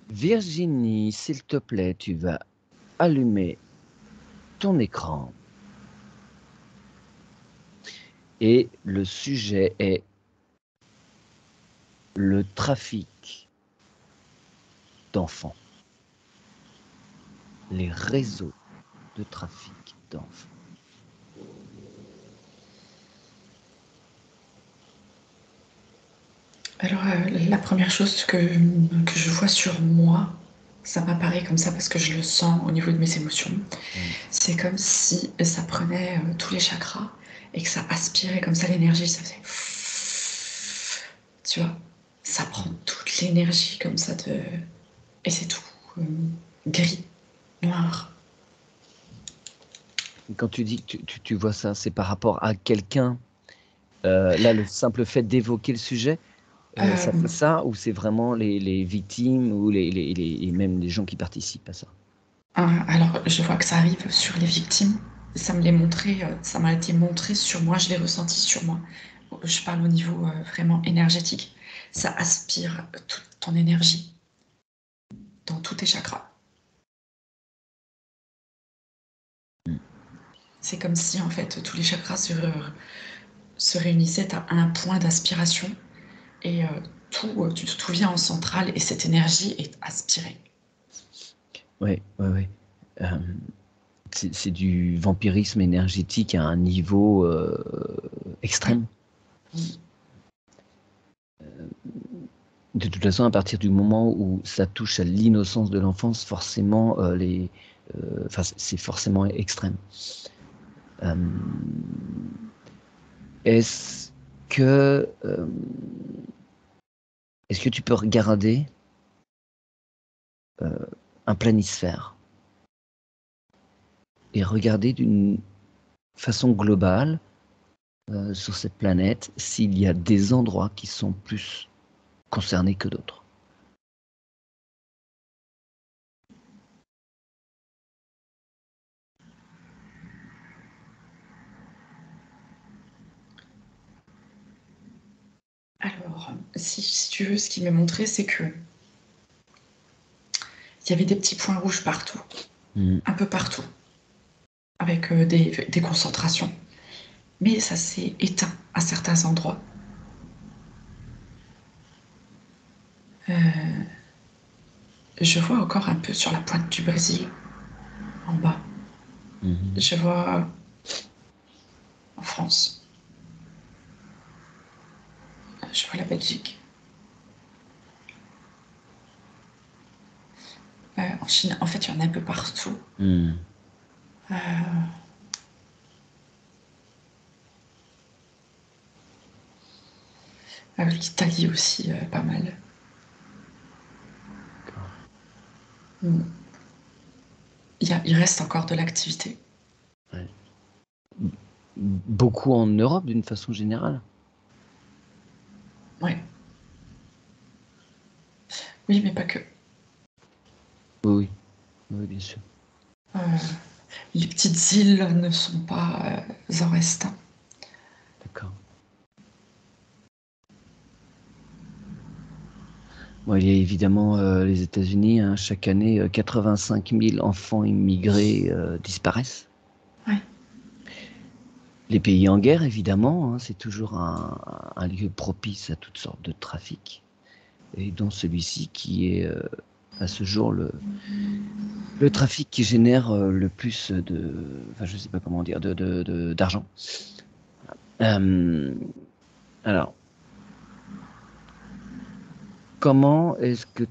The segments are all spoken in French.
Virginie, s'il te plaît, tu vas allumer ton écran et le sujet est le trafic d'enfants, les réseaux de trafic d'enfants. Alors, la première chose que je vois sur moi, ça m'apparaît comme ça parce que je le sens au niveau de mes émotions. C'est comme si ça prenait tous les chakras et que ça aspirait comme ça l'énergie, ça faisait... Tu vois, ça prend toute l'énergie comme ça de... Et c'est tout gris, noir. Quand tu dis que tu vois ça, c'est par rapport à quelqu'un, là, le simple fait d'évoquer le sujet, ça fait ça ou c'est vraiment les victimes ou les même les gens qui participent à ça? Alors, je vois que ça arrive sur les victimes. Ça me l'est montré, ça m'a été montré sur moi, je l'ai ressenti sur moi. Je parle au niveau vraiment énergétique. Ça aspire toute ton énergie dans tous tes chakras. C'est comme si en fait tous les chakras se réunissaient à un point d'aspiration et tout vient en centrale et cette énergie est aspirée. Ouais, ouais, ouais. C'est du vampirisme énergétique à un niveau, extrême. Oui. De toute façon, à partir du moment où ça touche à l'innocence de l'enfance, forcément, enfin, c'est forcément extrême. Est-ce que, est-ce que tu peux regarder, un planisphère et regarder d'une façon globale, sur cette planète, s'il y a des endroits qui sont plus concernés que d'autres? Alors, si tu veux, ce qui m'est montré, c'est que il y avait des petits points rouges partout, un peu partout, avec des concentrations. Mais ça s'est éteint à certains endroits. Je vois encore un peu sur la pointe du Brésil, en bas. Je vois en France. Je vois la Belgique. En Chine, en fait, il y en a un peu partout. L'Italie aussi, pas mal. D'accord. Il reste encore de l'activité. Ouais. Beaucoup en Europe d'une façon générale? Ouais. Oui, mais pas que. Oui, oui. Oui, bien sûr. Les petites îles ne sont pas en reste. D'accord. Bon, il y a évidemment, les États-Unis, hein, chaque année, 85 000 enfants immigrés, disparaissent. Ouais. Les pays en guerre évidemment, hein, c'est toujours un lieu propice à toutes sortes de trafics et dont celui-ci qui est, à ce jour le trafic qui génère, le plus de enfin je sais pas comment dire, d'argent. Alors comment est-ce que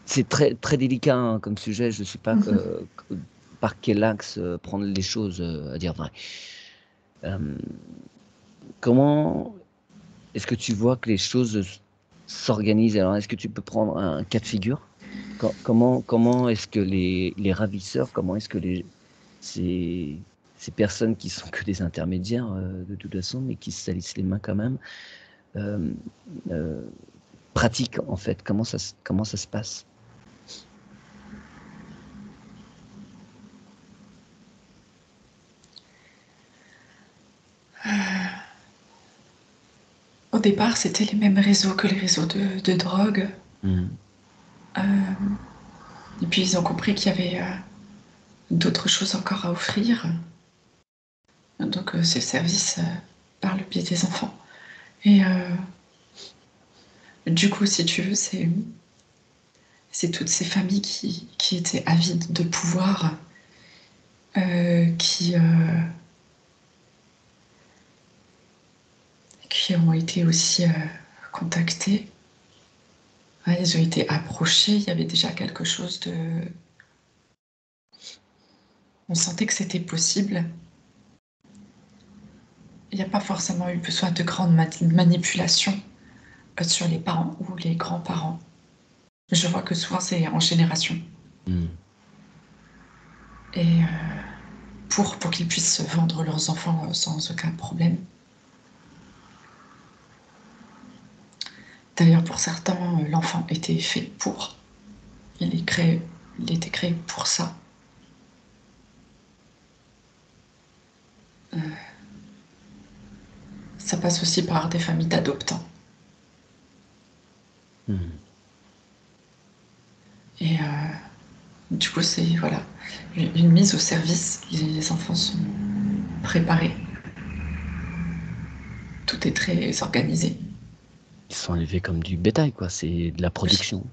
c'est très, très délicat, hein, comme sujet, je sais pas par quel axe, prendre les choses, à dire vrai. Hem, Comment est-ce que tu vois que les choses s'organisent? Alors, est-ce que tu peux prendre un cas de figure? Comment est-ce que les ravisseurs, comment est-ce que ces personnes qui sont que des intermédiaires, de toute façon, mais qui se salissent les mains quand même, hem, heu, pratiquent en fait? Comment ça se passe? Au départ, c'était les mêmes réseaux que les réseaux de drogue. Mmh. Et puis ils ont compris qu'il y avait d'autres choses encore à offrir. Donc c'est le service par le biais des enfants. Et du coup, si tu veux, c'est toutes ces familles qui étaient avides de pouvoir, qui ont été aussi contactées. Ouais, ils ont été approchés, il y avait déjà quelque chose de... On sentait que c'était possible. Il n'y a pas forcément eu besoin de grandes manipulations sur les parents ou les grands-parents. Je vois que souvent c'est en génération. Et pour qu'ils puissent vendre leurs enfants sans aucun problème. D'ailleurs, pour certains, l'enfant était fait pour. Il était créé pour ça. Ça passe aussi par des familles d'adoptants. Et du coup, c'est voilà, une mise au service. Les enfants sont préparés. Tout est très organisé. Ils sont élevés comme du bétail, quoi. C'est de la production.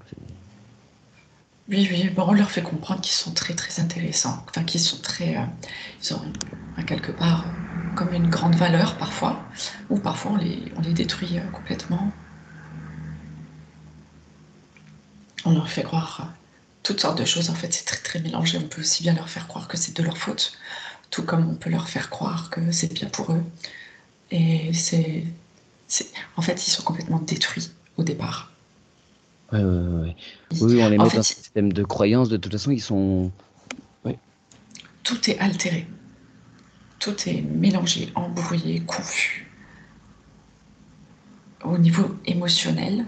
Oui, oui, bon, on leur fait comprendre qu'ils sont très, très intéressants. Enfin, qu'ils sont très... ils ont, à quelque part, comme une grande valeur, parfois. Ou parfois, on les détruit complètement. On leur fait croire toutes sortes de choses. En fait, c'est très, très mélangé. On peut aussi bien leur faire croire que c'est de leur faute, tout comme on peut leur faire croire que c'est bien pour eux. Et en fait, ils sont complètement détruits au départ. Ouais, ouais, ouais. Oui, on les En met dans un fait, système de croyance. De toute façon, ils sont. Ouais. tout est altéré. Tout est mélangé, embrouillé, confus. Au niveau émotionnel,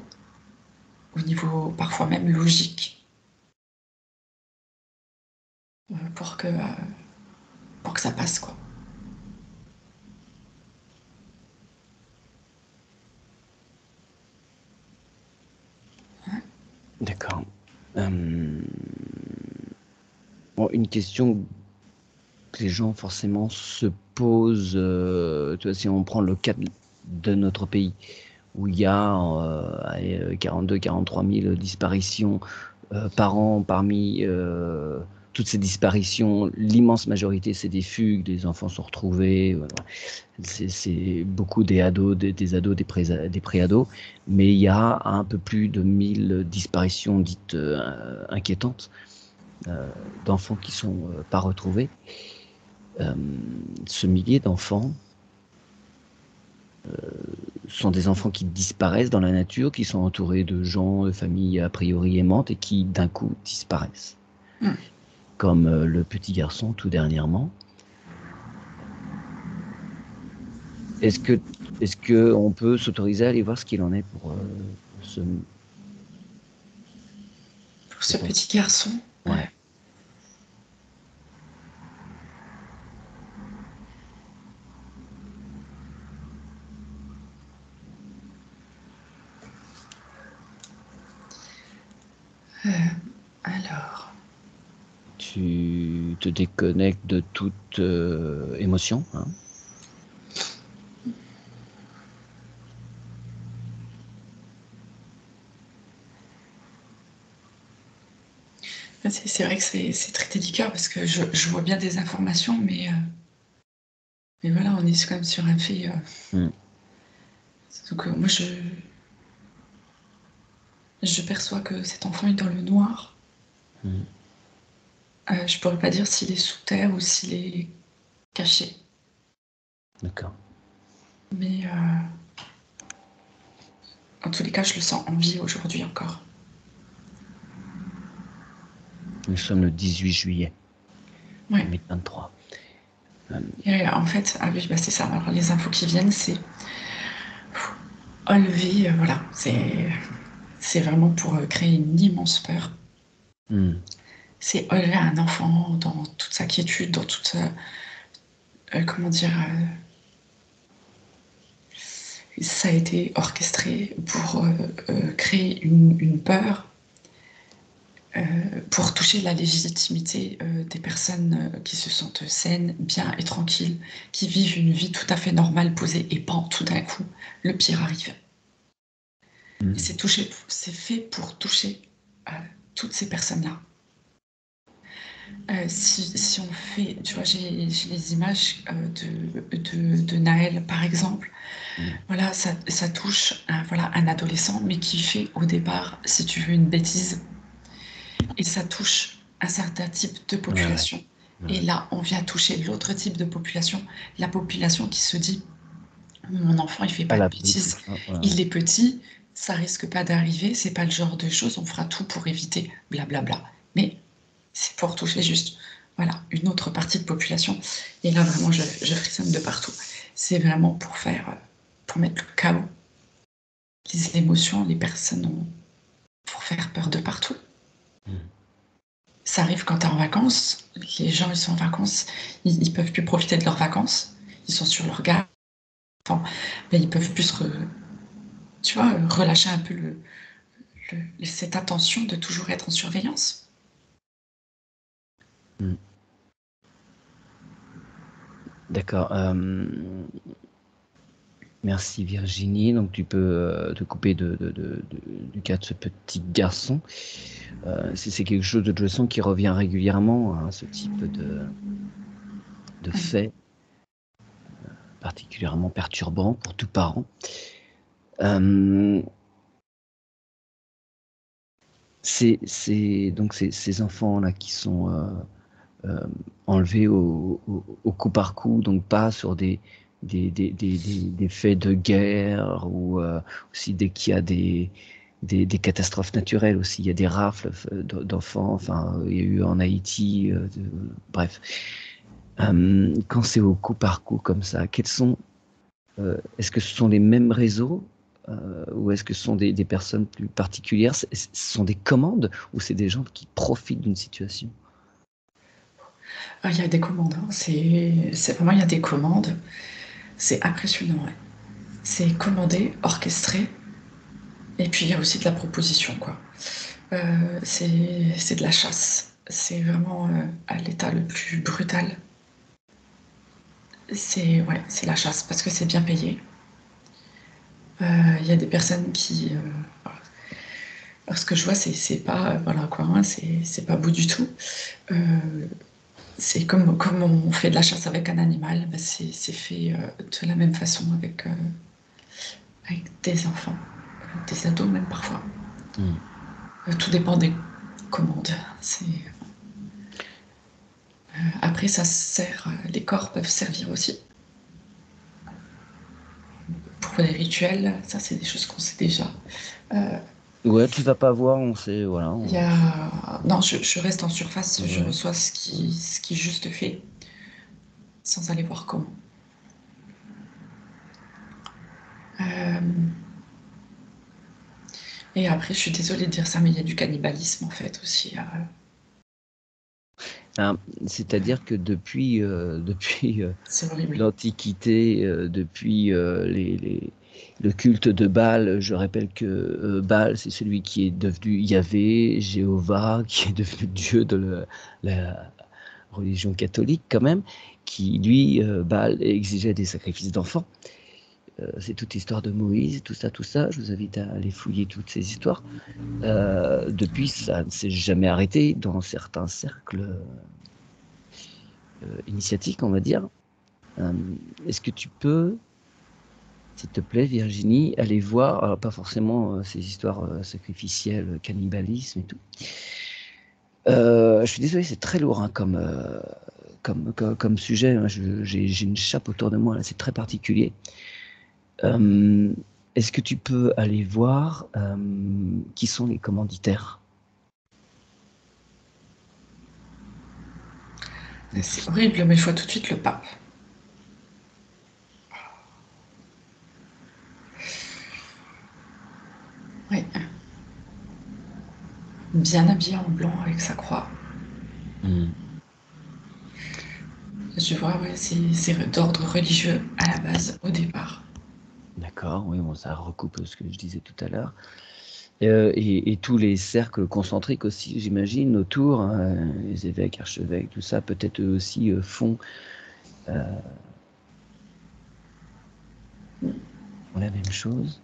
au niveau parfois même logique, pour que ça passe, quoi. D'accord. Bon, une question que les gens forcément se posent, tu vois, si on prend le cas de notre pays, où il y a 42, 43 000 disparitions par an, parmi toutes ces disparitions, l'immense majorité, c'est des fugues, des enfants sont retrouvés. Voilà. C'est beaucoup des ados, des ados, des pré-ados, mais il y a un peu plus de 1000 disparitions dites inquiétantes d'enfants qui sont pas retrouvés. Ce millier d'enfants sont des enfants qui disparaissent dans la nature, qui sont entourés de gens, de familles a priori aimantes et qui d'un coup disparaissent. Comme le petit garçon tout dernièrement. Est-ce que on peut s'autoriser à aller voir ce qu'il en est pour ce Petit garçon. Ouais. Alors, Tu te déconnectes de toute émotion, hein. c'est vrai que c'est très délicat parce que je vois bien des informations, mais voilà, on est quand même sur un fait. Donc moi, je perçois que cet enfant est dans le noir. Je pourrais pas dire s'il est sous terre ou s'il est caché. D'accord. Mais en tous les cas, je le sens en vie aujourd'hui encore. Nous sommes le 18 juillet Ouais. 2023. Et en fait, ah oui, bah c'est ça. Alors les infos qui viennent, c'est enlever, voilà, c'est vraiment pour créer une immense peur. C'est enlever un enfant dans toute sa quiétude, dans toute sa, comment dire, ça a été orchestré pour créer une peur pour toucher la légitimité des personnes qui se sentent saines, bien et tranquilles, qui vivent une vie tout à fait normale, posée, et pan, tout d'un coup, le pire arrive. Et c'est fait pour toucher toutes ces personnes-là. Si on fait, tu vois, j'ai les images de Naël, par exemple. Voilà, ça touche un adolescent, mais qui fait au départ, si tu veux, une bêtise. Et ça touche un certain type de population. Et là, on vient toucher l'autre type de population, la population qui se dit, mon enfant, il fait pas de bêtises, il est petit, ça risque pas d'arriver, c'est pas le genre de choses, on fera tout pour éviter, blablabla. Mais c'est pour toucher juste, voilà, une autre partie de population. Et là, vraiment, je frissonne de partout. C'est vraiment pour mettre le chaos, les émotions, les personnes pour faire peur de partout. Ça arrive quand tu es en vacances, les gens ils sont en vacances, ils peuvent plus profiter de leurs vacances, ils sont sur leur garde, mais ils peuvent plus relâcher un peu cette attention de toujours être en surveillance. D'accord. Merci Virginie. Donc tu peux te couper du cas de ce petit garçon. C'est quelque chose de toute façon qui revient régulièrement, hein, ce type de fait particulièrement perturbant pour tout parent. Donc ces enfants-là qui sont enlevés au coup par coup, donc pas sur des faits de guerre ou aussi dès qu'il y a des catastrophes naturelles aussi. Il y a des rafles d'enfants, enfin, il y a eu en Haïti, bref. Quand c'est au coup par coup comme ça, est-ce que ce sont les mêmes réseaux ou est-ce que ce sont des personnes plus particulières? Ce sont des commandes ou c'est des gens qui profitent d'une situation? Il y a des commandes, hein. C'est vraiment, il y a des commandes. C'est impressionnant, ouais. C'est commandé, orchestré, et puis il y a aussi de la proposition, quoi. C'est de la chasse. C'est vraiment à l'état le plus brutal. C'est la chasse parce que c'est bien payé. Il y a des personnes qui... ce que je vois, c'est pas... Voilà quoi, hein, c'est pas beau du tout. C'est comme on fait de la chasse avec un animal, bah c'est fait de la même façon avec des enfants, des ados même parfois. Tout dépend des commandes. Après, ça sert, les corps peuvent servir aussi pour les rituels. Ça, c'est des choses qu'on sait déjà. Ouais, tu vas pas voir, on sait, voilà. Non, je reste en surface, je reçois ce qui est juste fait, sans aller voir comment. Et après, je suis désolée de dire ça, mais il y a du cannibalisme en fait aussi. C'est-à-dire que depuis C'est horrible. l'Antiquité, depuis le culte de Baal, je rappelle que Baal, c'est celui qui est devenu Yahvé, Jéhovah, qui est devenu Dieu de la religion catholique quand même, qui lui, Baal, exigeait des sacrifices d'enfants. C'est toute l'histoire de Moïse, tout ça. Je vous invite à aller fouiller toutes ces histoires. Depuis, ça ne s'est jamais arrêté dans certains cercles initiatiques, on va dire. Est-ce que tu peux, s'il te plaît, Virginie, aller voir, alors pas forcément ces histoires sacrificielles, cannibalisme et tout. Je suis désolé, c'est très lourd hein, comme sujet. Hein. J'ai une chape autour de moi, là, c'est très particulier. Est-ce que tu peux aller voir qui sont les commanditaires? C'est horrible, mais je vois tout de suite le pape. Oui. Bien habillé en blanc avec sa croix. Je vois, c'est d'ordre religieux à la base, au départ. D'accord, oui, bon, ça recoupe ce que je disais tout à l'heure. Et tous les cercles concentriques aussi, j'imagine, autour, hein, les évêques, archevêques, tout ça, peut-être eux aussi font la même chose.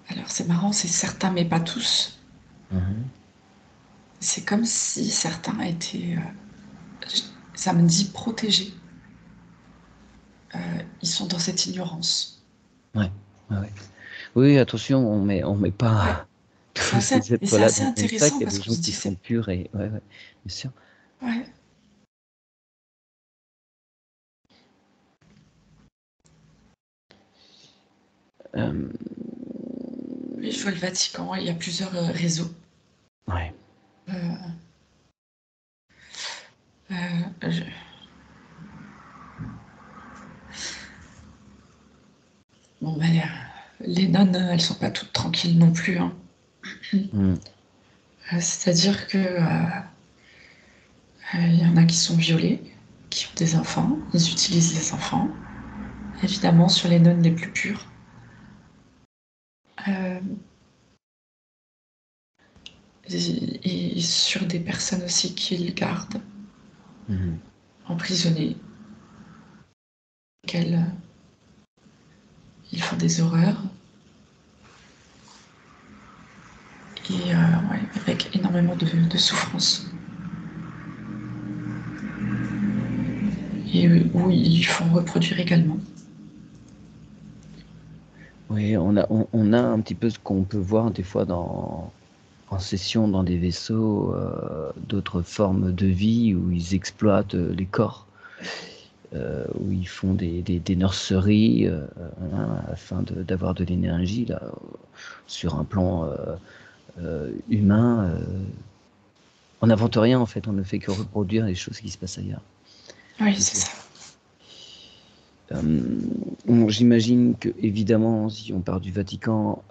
Alors c'est marrant, c'est certains, mais pas tous. Mhm. C'est comme si certains étaient, ça me dit protégés. Ils sont dans cette ignorance. Ouais, ouais, ouais. Oui, attention, on met Ouais. pas tous ces Et c'est êtres-là assez dans le même sac. intéressant Il y a parce des qu'on gens se qui dit sont c'est. purs et ouais, ouais, bien sûr. Ouais. Euh, Oui, je vois le Vatican, il y a plusieurs réseaux. ouais. Euh, je- Bon, ben, les nonnes, elles sont pas toutes tranquilles non plus, hein. Mm. C'est-à-dire que il y en a qui sont violés, qui ont des enfants, ils utilisent les enfants, évidemment sur les nonnes les plus pures. Euh, et sur des personnes aussi qu'ils gardent Mhm. emprisonnées, qu'elles ils font des horreurs, et ouais, avec énormément de souffrance. Et où ils font reproduire également. Oui, on a un petit peu ce qu'on peut voir des fois en session dans des vaisseaux, d'autres formes de vie où ils exploitent les corps, où ils font des nurseries hein, afin d'avoir de l'énergie là, sur un plan humain. On n'invente rien en fait, on ne fait que reproduire les choses qui se passent ailleurs. Oui, c'est Toujours. ça. J'imagine que, évidemment, si on part du Vatican,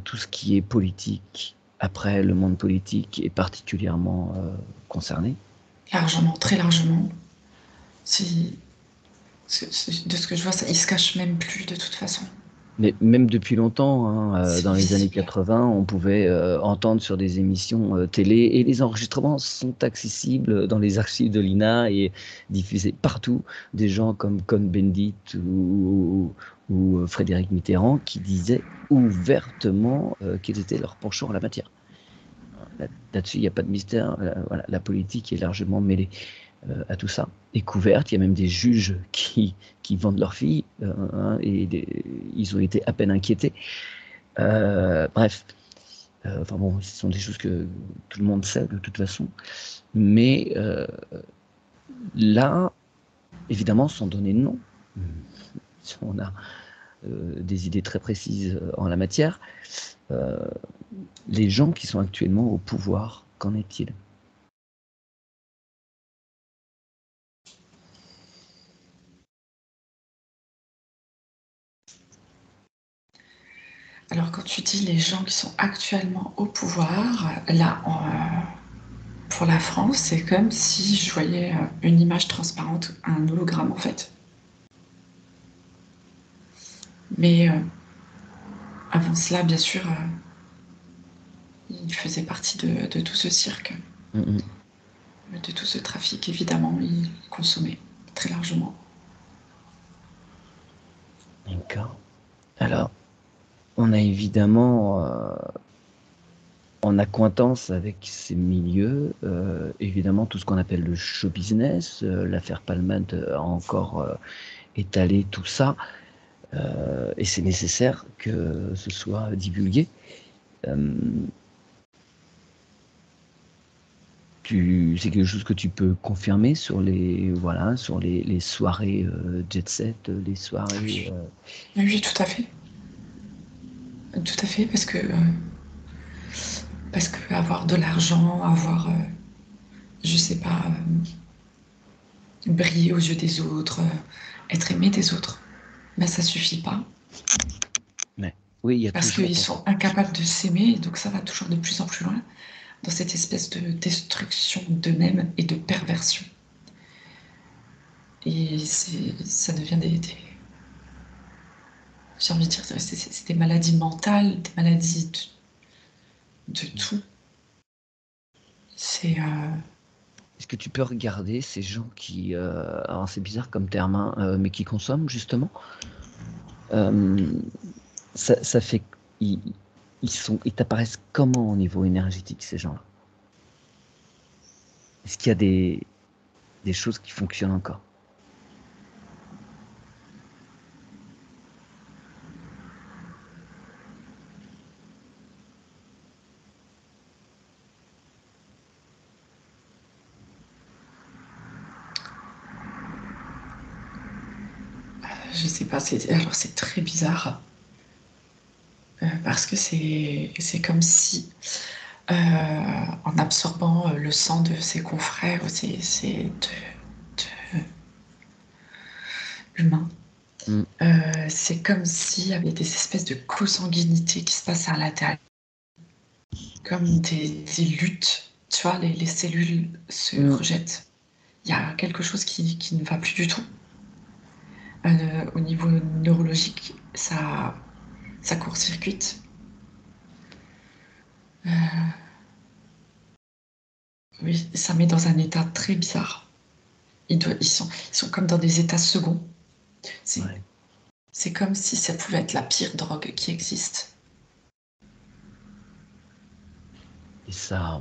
tout ce qui est politique, après le monde politique, est particulièrement concerné. Largement, très largement. De ce que je vois, ça, ils se cachent même plus de toute façon. Mais même depuis longtemps, hein, C'est dans les années visible. 80, on pouvait entendre sur des émissions télé et les enregistrements sont accessibles dans les archives de l'INA et diffusés partout. Des gens comme Cohn-Bendit ou Frédéric Mitterrand qui disaient ouvertement quels étaient leurs penchants en la matière. Là-dessus, il n'y a pas de mystère. Voilà, la politique est largement mêlée à tout ça. Et couverte, il y a même des juges qui vendent leurs filles hein, et ils ont été à peine inquiétés. Bref, enfin bon, ce sont des choses que tout le monde sait de toute façon. Mais là, évidemment, sans donner de nom, on a des idées très précises en la matière. Euh, les gens qui sont actuellement au pouvoir, qu'en est-il? Alors, quand tu dis les gens qui sont actuellement au pouvoir, là, pour la France, c'est comme si je voyais une image transparente, un hologramme en fait. Mais avant cela, bien sûr, il faisait partie de tout ce cirque, Mm -hmm. de tout ce trafic, évidemment, il consommait très largement. D'accord. Alors, on a évidemment, en accointance avec ces milieux, évidemment tout ce qu'on appelle le show business. L'affaire Palmade a encore étalé tout ça, et c'est nécessaire que ce soit divulgué. C'est quelque chose que tu peux confirmer sur voilà, sur les soirées jet set, les soirées. Oui, oui, tout à fait. Tout à fait, parce que avoir de l'argent, avoir, je sais pas, briller aux yeux des autres, être aimé des autres, ben ça suffit pas. Mais oui, il y a Parce toujours. qu'ils sont incapables de s'aimer, et donc ça va toujours de plus en plus loin dans cette espèce de destruction d'eux-mêmes et de perversion. Et ça devient j'ai envie de dire, c'est des maladies mentales, des maladies de tout. C'est Est-ce que tu peux regarder ces gens qui, alors c'est bizarre comme terme, hein, mais qui consomment justement? Hem, ça fait ils ils t'apparaissent comment au niveau énergétique ces gens-là? Est-ce qu'il y a des choses qui fonctionnent encore? je sais pas, alors c'est très bizarre, parce que c'est comme si, en absorbant, le sang de ses confrères ou c'est de humains, Mmh, c'est comme s'il y avait des espèces de consanguinité qui se passent à l'intérieur, comme des luttes, tu vois? Les cellules se mmh, rejettent. Il y a quelque chose qui ne va plus du tout. Au niveau neurologique, ça court-circuite. Oui, ça met dans un état très bizarre. Ils sont comme dans des états seconds. C'est ouais, c'est comme si ça pouvait être la pire drogue qui existe. et ça,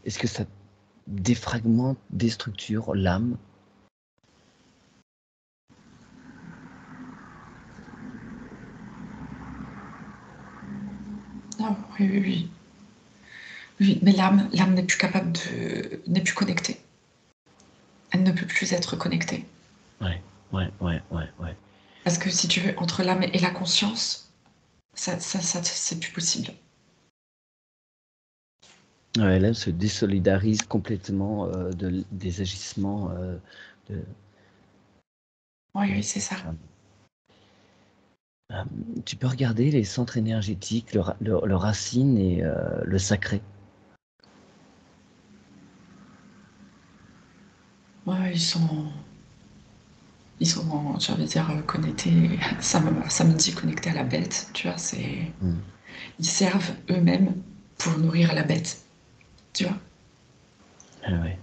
est-ce que ça défragmente, déstructure l'âme? Ah oui, oui, oui. Oui, mais l'âme n'est plus capable n'est plus connectée. Elle ne peut plus être connectée. Ouais, ouais, ouais, ouais, ouais. Parce que si tu veux, entre l'âme et la conscience, ça c'est plus possible. Ouais, là, elle se désolidarise complètement, des agissements, de Oui, de oui, c'est ça. tu peux regarder les centres énergétiques, le racine et le sacré. Ouais, ouais, ils sont, j'ai envie de dire, connectés. Ça me dit connectés à la bête, tu vois. Mmh. Ils servent eux-mêmes pour nourrir la bête, tu vois. Ah ouais.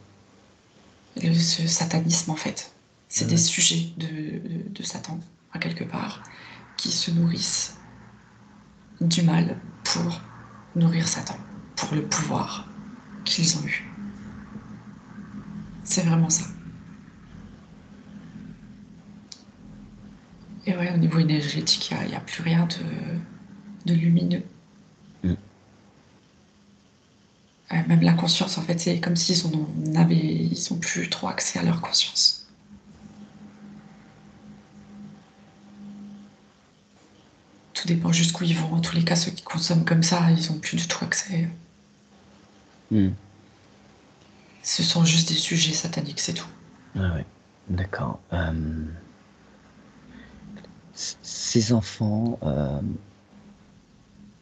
Ce satanisme, en fait, Ouais, c'est des ouais. sujets de Satan, à quelque part, qui se nourrissent du mal pour nourrir Satan, pour le pouvoir qu'ils ont eu. C'est vraiment ça. Et ouais, au niveau énergétique, il y a plus rien de lumineux. Mmh. Même la conscience, en fait, c'est comme ils ont plus trop accès à leur conscience. Tout dépend jusqu'où ils vont. En tous les cas, ceux qui consomment comme ça, ils ont plus du tout accès. Mmh. Ce sont juste des sujets sataniques, c'est tout. Ouais, ouais. D'accord. Ces enfants,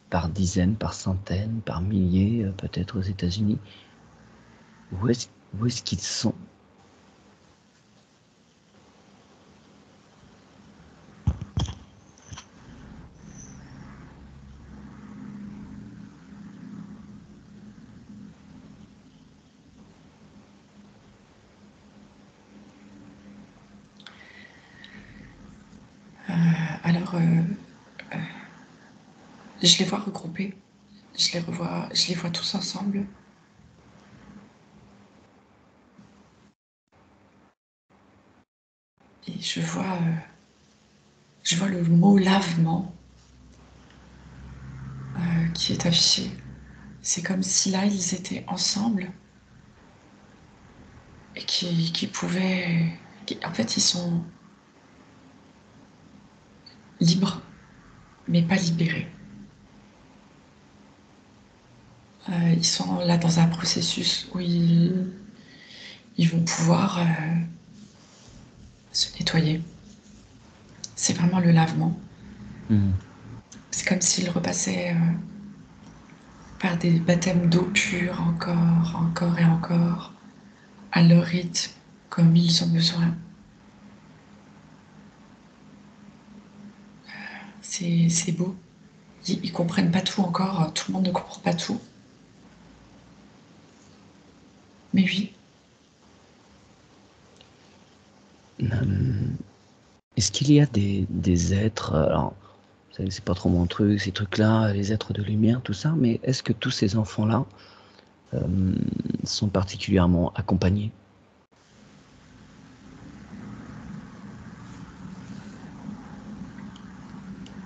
par dizaines, par centaines, par milliers, peut-être aux États-Unis, où est-ce où est-ce qu'ils sont? Alors, je les vois regroupés. Je les vois tous ensemble. Et je vois le mot lavement qui est affiché. C'est comme si là, ils étaient ensemble et qui pouvaient. En fait, ils sont libres, mais pas libérés. Ils sont là dans un processus où ils vont pouvoir se nettoyer. C'est vraiment le lavement. Mmh. C'est comme s'ils repassaient par des baptêmes d'eau pure encore, encore et encore, à leur rythme, comme ils ont besoin. c'est beau. Ils comprennent pas tout encore, tout le monde ne comprend pas tout. Mais oui. Est-ce qu'il y a des êtres, alors vous savez, c'est pas trop mon truc, ces trucs-là, les êtres de lumière, tout ça, mais est-ce que tous ces enfants-là sont particulièrement accompagnés?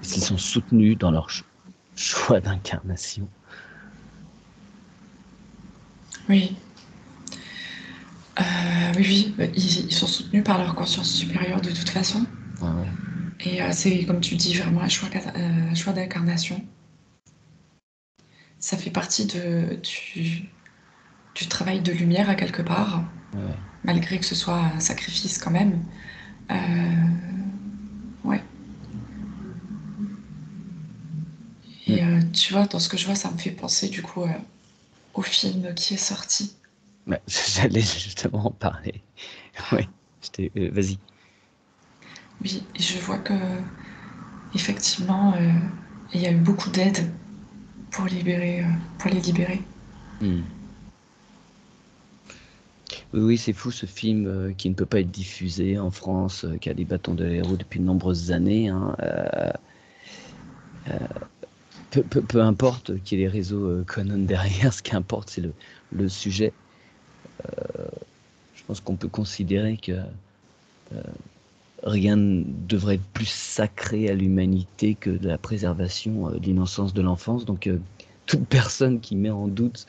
Est-ce qu'ils sont soutenus dans leur choix d'incarnation? Oui. Oui, ils sont soutenus par leur conscience supérieure de toute façon. Ouais. Et c'est, comme tu dis, vraiment un choix d'incarnation. Ça fait partie du travail de lumière à quelque part, Ouais. malgré que ce soit un sacrifice quand même. Ouais. Et tu vois, dans ce que je vois, ça me fait penser du coup au film qui est sorti. Ouais, j'allais justement en parler. Oui, vas-y. Oui, et je vois que effectivement, il y a eu beaucoup d'aide pour les libérer. Oui, c'est fou ce film qui ne peut pas être diffusé en France, qui a des bâtons de héros depuis de nombreuses années. Hein, peu importe qu'il y ait les réseaux Conan derrière, ce qui importe, c'est le sujet. Je pense qu'on peut considérer que rien ne devrait être plus sacré à l'humanité que de la préservation de l'innocence de l'enfance. Donc, toute personne qui met en doute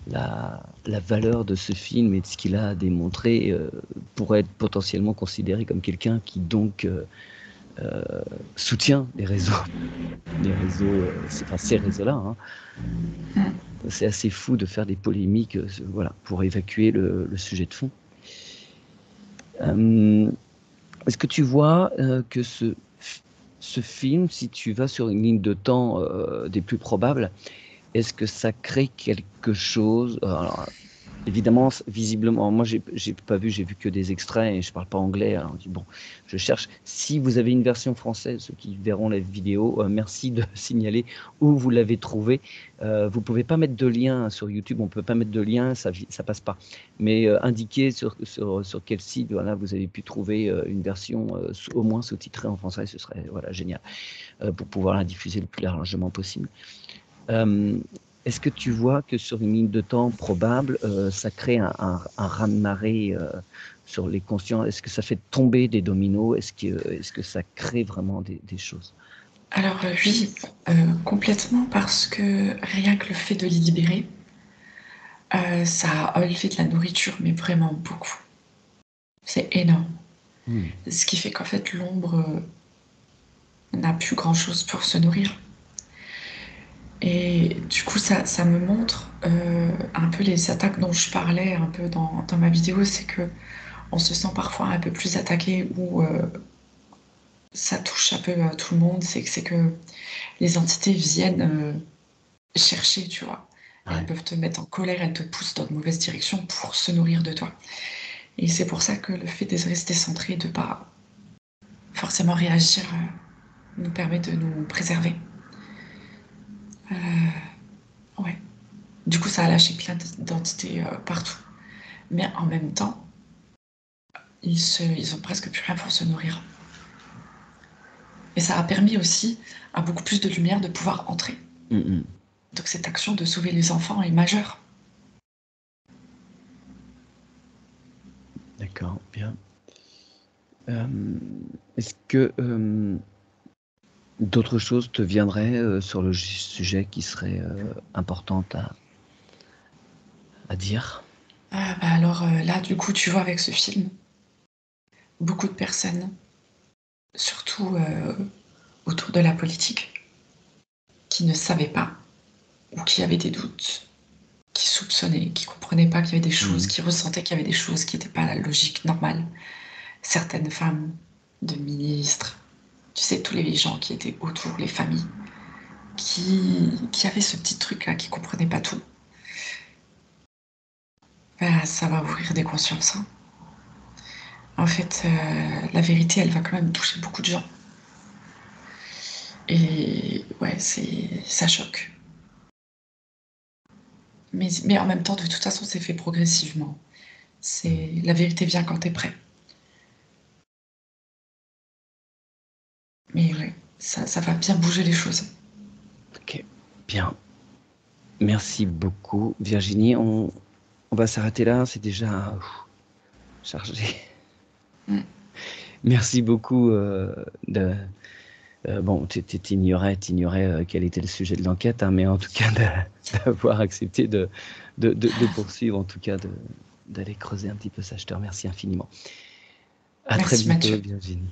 la valeur de ce film et de ce qu'il a à démontrer pourrait être potentiellement considéré comme quelqu'un qui donc soutient les réseaux, ces réseaux-là. Hein. C'est assez fou de faire des polémiques, voilà, pour évacuer le sujet de fond. Est-ce que tu vois que ce film, si tu vas sur une ligne de temps des plus probables, est-ce que ça crée quelque chose? Alors, évidemment, visiblement, moi j'ai pas vu, j'ai vu que des extraits et je parle pas anglais. Alors on dit bon, je cherche. Si vous avez une version française, ceux qui verront la vidéo, merci de signaler où vous l'avez trouvé. Vous pouvez pas mettre de lien sur YouTube, on peut pas mettre de lien, ça passe pas. Mais indiquez sur quel site, voilà, vous avez pu trouver une version au moins sous-titrée en français, ce serait voilà génial pour pouvoir la diffuser le plus largement possible. Est-ce que tu vois que sur une ligne de temps probable, ça crée un raz-de-marée sur les consciences? Est-ce que ça fait tomber des dominos? Est-ce que ça crée vraiment des choses? Alors oui, complètement, parce que rien que le fait de les libérer, ça a enlevé de la nourriture, mais vraiment beaucoup. C'est énorme. Ce qui fait qu'en fait, l'ombre n'a plus grand-chose pour se nourrir. Et du coup, ça me montre un peu les attaques dont je parlais un peu dans ma vidéo, c'est que on se sent parfois un peu plus attaqué ou ça touche un peu tout le monde, c'est que les entités viennent chercher, tu vois. Elles Ouais. peuvent te mettre en colère, elles te poussent dans de mauvaises directions pour se nourrir de toi. Et c'est pour ça que le fait de rester centré, de pas forcément réagir, nous permet de nous préserver. Ouais. Du coup, ça a lâché plein d'entités partout. Mais en même temps, ils ont presque plus rien pour se nourrir. Et ça a permis aussi à beaucoup plus de lumière de pouvoir entrer. Donc cette action de sauver les enfants est majeure. D'accord, bien. Est-ce que d'autres choses te viendraient sur le sujet qui seraient importantes à dire? Ah, bah alors là, du coup, tu vois, avec ce film, beaucoup de personnes, surtout autour de la politique, qui ne savaient pas ou qui avaient des doutes, qui soupçonnaient, qui comprenaient pas qu'il y avait des choses, qui ressentaient qu'il y avait des choses qui n'étaient pas la logique normale. Certaines femmes de ministres, tu sais, tous les gens qui étaient autour, les familles, qui avaient ce petit truc-là, qui comprenaient pas tout. Ben, ça va ouvrir des consciences. Hein. En fait, la vérité, elle va quand même toucher beaucoup de gens. Et ouais, ça choque. Mais en même temps, de toute façon, c'est fait progressivement. La vérité vient quand t'es prêt. Mais ouais, ça va bien bouger les choses. Ok, bien. Merci beaucoup, Virginie. On va s'arrêter là, c'est déjà chargé. Mm. Merci beaucoup. Bon, t'ignorais quel était le sujet de l'enquête, hein, mais en tout cas d'avoir accepté de poursuivre, en tout cas d'aller creuser un petit peu ça. Je te remercie infiniment. À très Merci bientôt, Mathieu. Virginie.